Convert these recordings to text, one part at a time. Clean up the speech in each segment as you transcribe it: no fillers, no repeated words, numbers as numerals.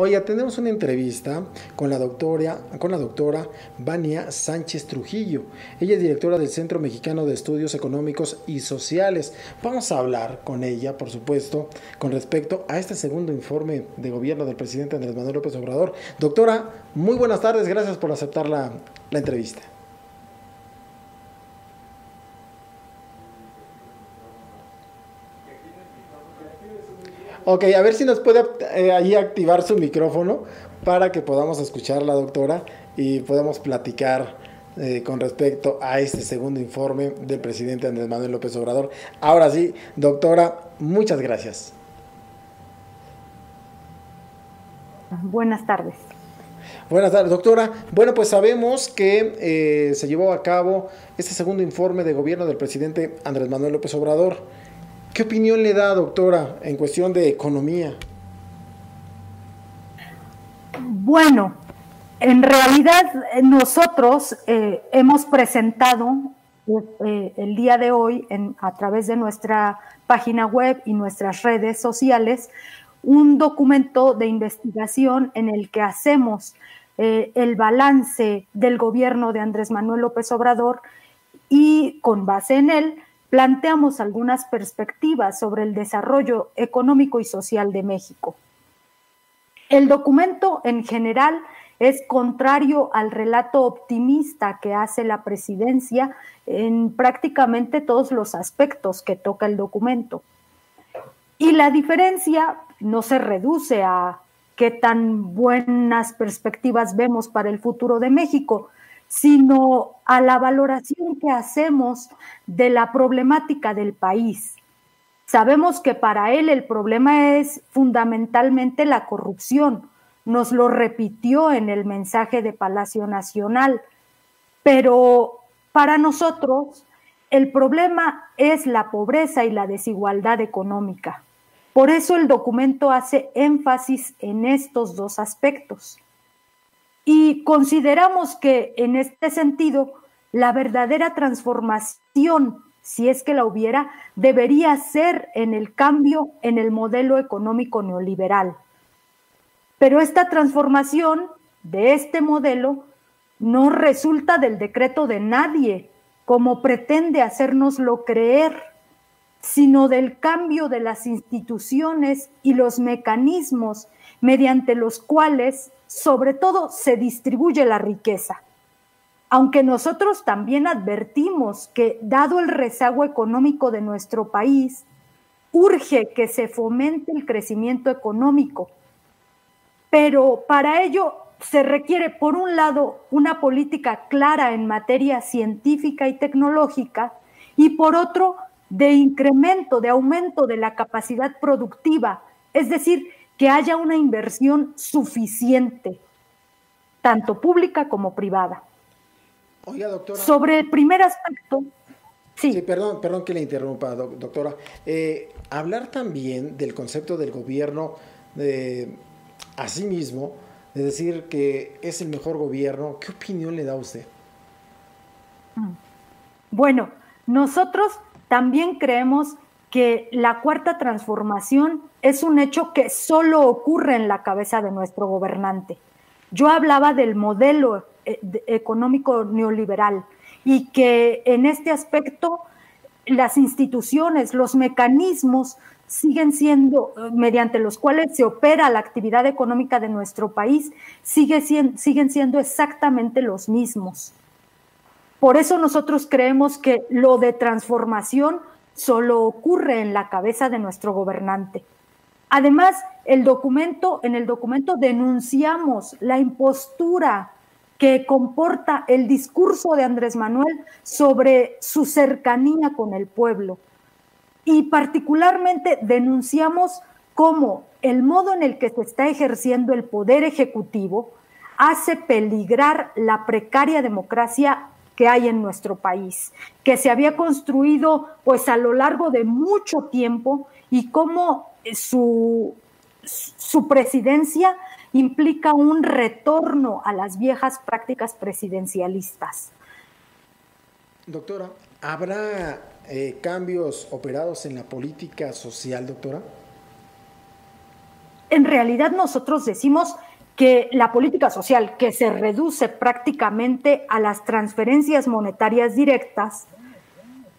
Oye, tenemos una entrevista con la doctora Vania Sánchez Trujillo. Ella es directora del Centro Mexicano de Estudios Económicos y Sociales. Vamos a hablar con ella, por supuesto, con respecto a este segundo informe de gobierno del presidente Andrés Manuel López Obrador. Doctora, muy buenas tardes, gracias por aceptar la entrevista. Ok, a ver si nos puede ahí activar su micrófono para que podamos escuchar a la doctora y podamos platicar con respecto a este segundo informe del presidente Andrés Manuel López Obrador. Ahora sí, doctora, muchas gracias. Buenas tardes. Buenas tardes, doctora. Bueno, pues sabemos que se llevó a cabo este segundo informe de gobierno del presidente Andrés Manuel López Obrador. ¿Qué opinión le da, doctora, en cuestión de economía? Bueno, en realidad nosotros hemos presentado el día de hoy a través de nuestra página web y nuestras redes sociales un documento de investigación en el que hacemos el balance del gobierno de Andrés Manuel López Obrador y con base en él planteamos algunas perspectivas sobre el desarrollo económico y social de México. El documento en general es contrario al relato optimista que hace la presidencia en prácticamente todos los aspectos que toca el documento. Y la diferencia no se reduce a qué tan buenas perspectivas vemos para el futuro de México, sino a la valoración que hacemos de la problemática del país. Sabemos que para él el problema es fundamentalmente la corrupción. Nos lo repitió en el mensaje de Palacio Nacional. Pero para nosotros el problema es la pobreza y la desigualdad económica. Por eso el documento hace énfasis en estos dos aspectos. Y consideramos que en este sentido la verdadera transformación, si es que la hubiera, debería ser en el cambio en el modelo económico neoliberal. Pero esta transformación de este modelo no resulta del decreto de nadie, como pretende hacérnoslo creer, sino del cambio de las instituciones y los mecanismos mediante los cuales, sobre todo, se distribuye la riqueza. Aunque nosotros también advertimos que, dado el rezago económico de nuestro país, urge que se fomente el crecimiento económico. Pero para ello se requiere, por un lado, una política clara en materia científica y tecnológica, y por otro, de incremento, de aumento de la capacidad productiva, es decir, que haya una inversión suficiente, tanto pública como privada. Oiga, doctora. Sobre el primer aspecto, Sí, sí. perdón que le interrumpa, doctora. Hablar también del concepto del gobierno a sí mismo, de decir que es el mejor gobierno, ¿qué opinión le da a usted? Bueno, nosotros también creemos que la cuarta transformación es un hecho que solo ocurre en la cabeza de nuestro gobernante. Yo hablaba del modelo económico neoliberal y que en este aspecto las instituciones, los mecanismos siguen siendo, mediante los cuales se opera la actividad económica de nuestro país, siguen siendo exactamente los mismos. Por eso nosotros creemos que lo de transformación solo ocurre en la cabeza de nuestro gobernante. Además, en el documento denunciamos la impostura que comporta el discurso de Andrés Manuel sobre su cercanía con el pueblo. Y particularmente denunciamos cómo el modo en el que se está ejerciendo el poder ejecutivo hace peligrar la precaria democracia que hay en nuestro país, que se había construido pues a lo largo de mucho tiempo y cómo su presidencia implica un retorno a las viejas prácticas presidencialistas. Doctora, ¿habrá cambios operados en la política social, doctora? En realidad nosotros decimos que la política social, que se reduce prácticamente a las transferencias monetarias directas,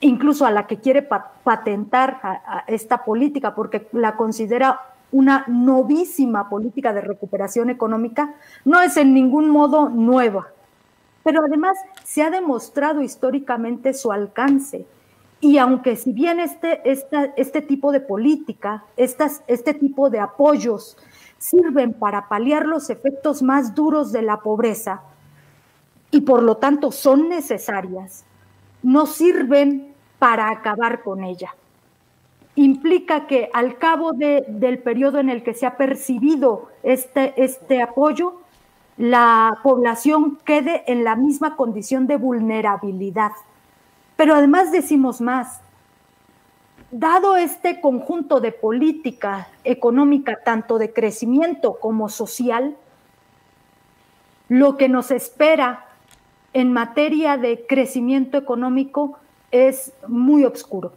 incluso a la que quiere patentar a esta política, porque la considera una novísima política de recuperación económica, no es en ningún modo nueva. Pero además se ha demostrado históricamente su alcance. Y aunque si bien este tipo de política, este tipo de apoyos sirven para paliar los efectos más duros de la pobreza y por lo tanto son necesarias, no sirven para acabar con ella. Implica que al cabo del periodo en el que se ha percibido este apoyo, la población quede en la misma condición de vulnerabilidad. Pero además decimos más, dado este conjunto de política económica, tanto de crecimiento como social, lo que nos espera en materia de crecimiento económico es muy oscuro.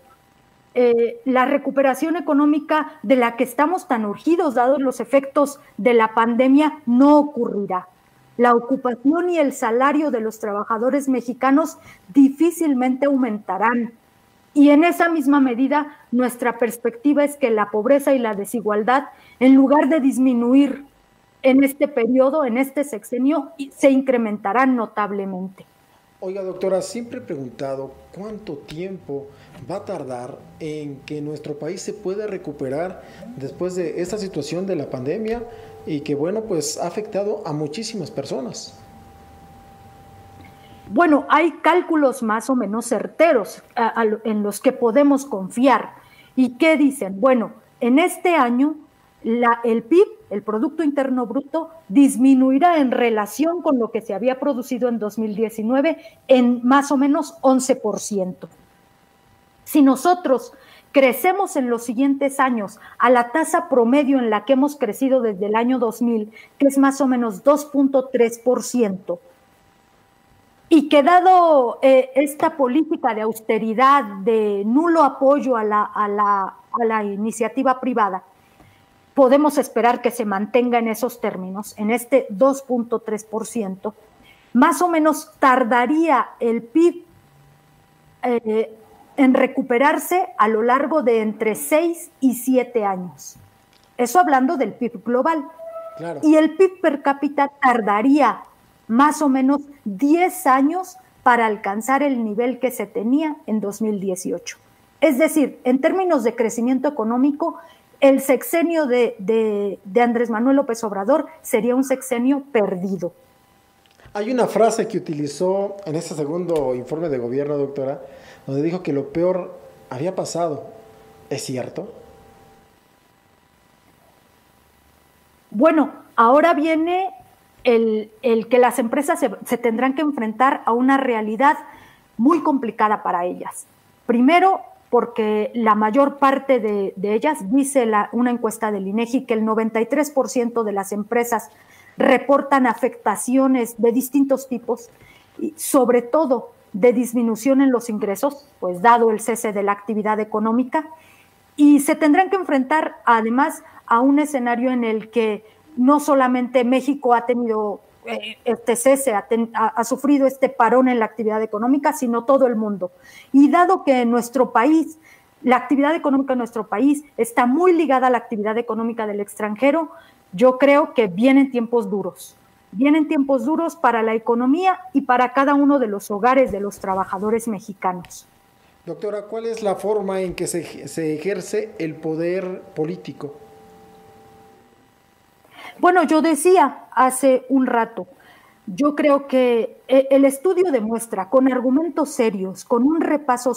La recuperación económica de la que estamos tan urgidos, dados los efectos de la pandemia, no ocurrirá. La ocupación y el salario de los trabajadores mexicanos difícilmente aumentarán. Y en esa misma medida, nuestra perspectiva es que la pobreza y la desigualdad, en lugar de disminuir en este periodo, en este sexenio, se incrementarán notablemente. Oiga, doctora, siempre he preguntado cuánto tiempo va a tardar en que nuestro país se pueda recuperar después de esta situación de la pandemia y que, bueno, pues ha afectado a muchísimas personas. Bueno, hay cálculos más o menos certeros en los que podemos confiar. ¿Y qué dicen? Bueno, en este año el PIB, el Producto Interno Bruto, disminuirá en relación con lo que se había producido en 2019 en más o menos 11%. Si nosotros crecemos en los siguientes años a la tasa promedio en la que hemos crecido desde el año 2000, que es más o menos 2.3%, y que dado esta política de austeridad, de nulo apoyo a la iniciativa privada, podemos esperar que se mantenga en esos términos, en este 2.3%, más o menos tardaría el PIB en recuperarse a lo largo de entre 6 y 7 años. Eso hablando del PIB global. Claro. Y el PIB per cápita tardaría más o menos 10 años para alcanzar el nivel que se tenía en 2018. Es decir, en términos de crecimiento económico, el sexenio de Andrés Manuel López Obrador sería un sexenio perdido. Hay una frase que utilizó en este segundo informe de gobierno, doctora, donde dijo que lo peor había pasado. ¿Es cierto? Bueno, ahora viene el que las empresas se tendrán que enfrentar a una realidad muy complicada para ellas. Primero, porque la mayor parte de ellas, dice una encuesta del INEGI, que el 93% de las empresas reportan afectaciones de distintos tipos, y sobre todo de disminución en los ingresos, pues dado el cese de la actividad económica, y se tendrán que enfrentar además a un escenario en el que no solamente México ha tenido este cese, ha sufrido este parón en la actividad económica, sino todo el mundo. Y dado que en nuestro país, la actividad económica en nuestro país está muy ligada a la actividad económica del extranjero, yo creo que vienen tiempos duros. Vienen tiempos duros para la economía y para cada uno de los hogares de los trabajadores mexicanos. Doctora, ¿cuál es la forma en que se ejerce el poder político? Bueno, yo decía hace un rato, yo creo que el estudio demuestra con argumentos serios, con un repaso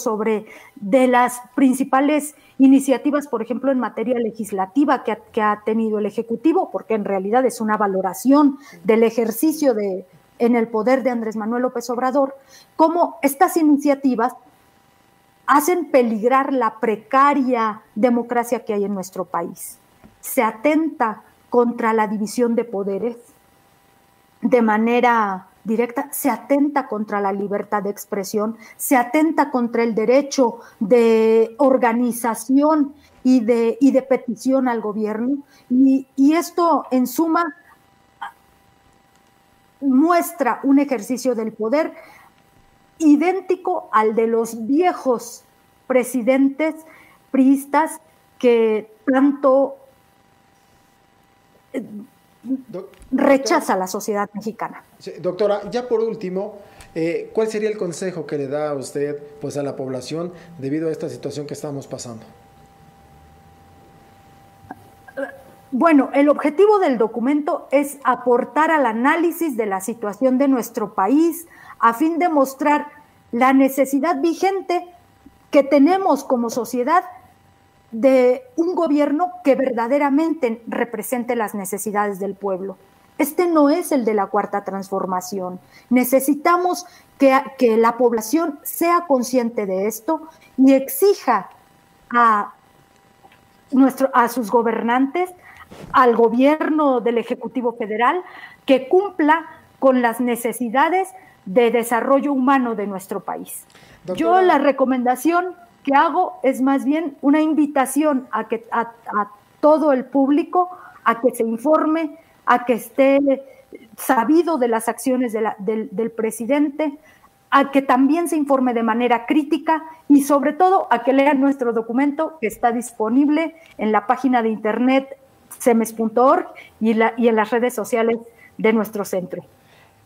de las principales iniciativas, por ejemplo, en materia legislativa que ha tenido el Ejecutivo, porque en realidad es una valoración del ejercicio en el poder de Andrés Manuel López Obrador, cómo estas iniciativas hacen peligrar la precaria democracia que hay en nuestro país. Se atenta contra la división de poderes de manera directa, se atenta contra la libertad de expresión, se atenta contra el derecho de organización y de petición al gobierno. Y esto, en suma, muestra un ejercicio del poder idéntico al de los viejos presidentes priistas que tanto rechaza la sociedad mexicana. Sí, doctora, ya por último, ¿cuál sería el consejo que le da a usted, pues, a la población debido a esta situación que estamos pasando? Bueno, el objetivo del documento es aportar al análisis de la situación de nuestro país a fin de mostrar la necesidad vigente que tenemos como sociedad de un gobierno que verdaderamente represente las necesidades del pueblo. Este no es el de la Cuarta Transformación. Necesitamos que la población sea consciente de esto y exija a sus gobernantes, al gobierno del Ejecutivo Federal, que cumpla con las necesidades de desarrollo humano de nuestro país. Doctora, yo la recomendación que hago es más bien una invitación a todo el público a que se informe, a que esté sabido de las acciones del presidente, a que también se informe de manera crítica y sobre todo a que lean nuestro documento que está disponible en la página de internet cemes.org y en las redes sociales de nuestro centro.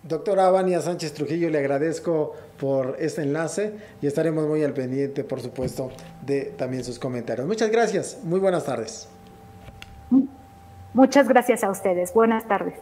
Doctora Vania Sánchez Trujillo, le agradezco por este enlace y estaremos muy al pendiente, por supuesto, de también sus comentarios. Muchas gracias, muy buenas tardes. Muchas gracias a ustedes, buenas tardes.